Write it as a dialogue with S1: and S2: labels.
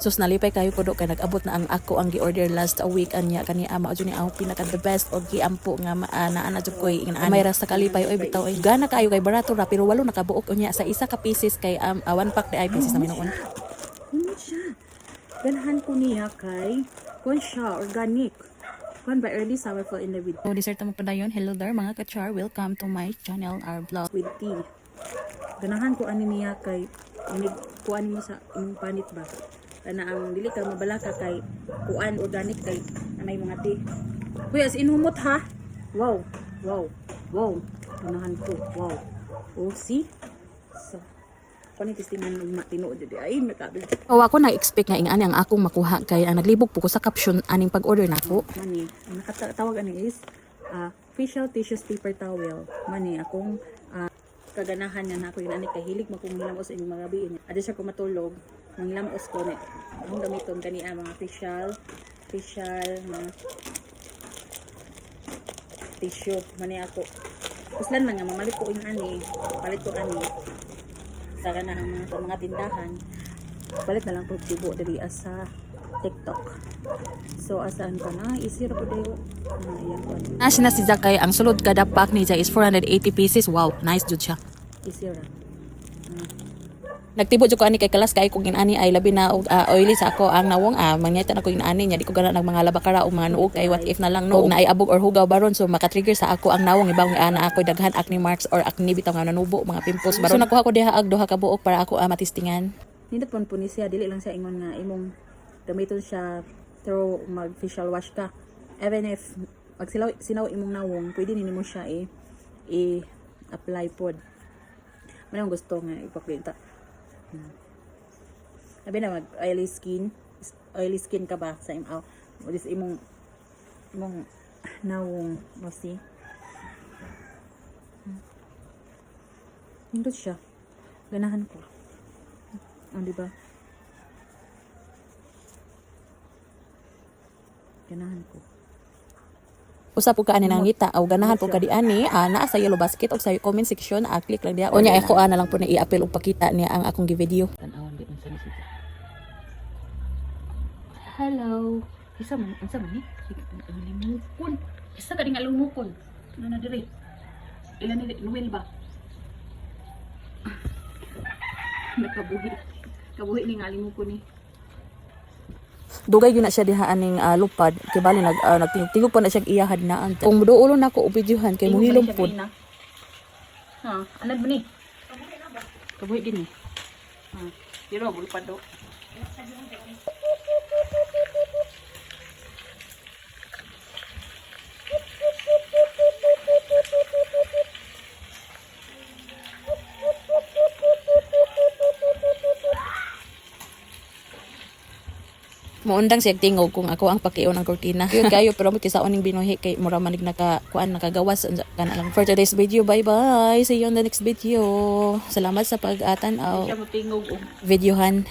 S1: Sus nalipay kayo ko do kay nag-abot na ang ako ang gi-order last a week anya kani ama jud ni ang pinaka the best og giampo nga naa jud koy may rasta kalipay oy bitaw ay gana kayo kay barato ra pero walo nakabuok unya sa isa ka pieces kay one pack di ay pieces na minuon.
S2: Ano siya? Ganahan ko niya kay kun siya organic. Kun by early summer fall in the with
S1: So dessert mo padayon. Hello there mga kachar, welcome to my channel, our vlog.
S2: with tea. Ganahan ko ani niya kay inig kuan mo sa imong panit ba. Kana ang dili ka mabalaka kay kuan organic kay anay mga tea. Kuya as inumot ha. Wow. Wow. Wow. Ganahan ko. Wow. Oh, see? So, kung testingan ng matino dito ay makabil.
S1: O ako na-expect nga ingani ang akong makuha kay ang naglibog po ko sa caption aning pag-order nako.
S2: Mani, ang nakatawag ani is facial tissues paper towel. Mani akong kaganahan niya na ako yun ani kahilig makungilamos sa inyong mga gabi niya. Adi siya ko matulog, mangilamos ko ni. Akong gamiton kani mga facial mga tissue. Mani ako. Kuslan lang nga mamalit ko yung ani, palit ko ani sa kanang mga tindahan. Palit na lang po tibo diri sa TikTok. So asaan ka na? Easy ra po dayo. Ayan po.
S1: Nasi na si Zakay ang sulod kada pack ni is 480 pieces. Wow, nice jud siya.
S2: Easy ra.
S1: Nagtibo jud ko ani kay kalas kay kung inani ay labi na oily sa ako ang nawong mangyaita na ko inani nya di ko gana nag mga labakara o mga nuog kay what if na lang no na ay abog or hugaw baron so maka-trigger sa ako ang nawong ibang ana ako daghan acne marks or acne bitaw nga nanubo mga pimples baron. So nakuha ko diha ag duha ka buok para ako matistingan.
S2: Nindot po ni siya dili lang siya ingon nga imong gamiton siya through mag facial wash ka. Even if sinaw imong nawong, pwede nimo siya i-apply pod. Manang gusto nga ipakita. Sabi na mag oily skin ka ba sa imaw. This imong nawong mo see. Nindot siya. Ganahan ko. Di ba? Ganahan ko.
S1: Usa po ka ani nangita aw ganahan po ka di ani naa sa yellow basket o sa comment section click lang diha. Unya ako na lang po na i-appeal og pakita niya ang akong gi-video.
S2: Tan-awan di unsa ni siya. Hello. Isa man ni? Limukon. Isa ka nga lumukon. Ano na diri? Ilan ni Noel ba? Nakabuhi. Kabuhi ni nga limukon ni.
S1: Dugay gyud na siya diha aning lupad kay bali nagtingog pa na siya iyahad na anta. Kung muduulo na ko og videohan kay muhilom pod.
S2: Ha, anad mo ni? Kabuhi din ni. Pero bulpad do.
S1: Muundang siya tingog kung ako ang pakion ng kurtina. Yun kayo pero mo sa oning binuhi kay mura manig nakagawas kana lang for today's video. Bye bye. See you on the next video. Salamat sa pag-atan videohan.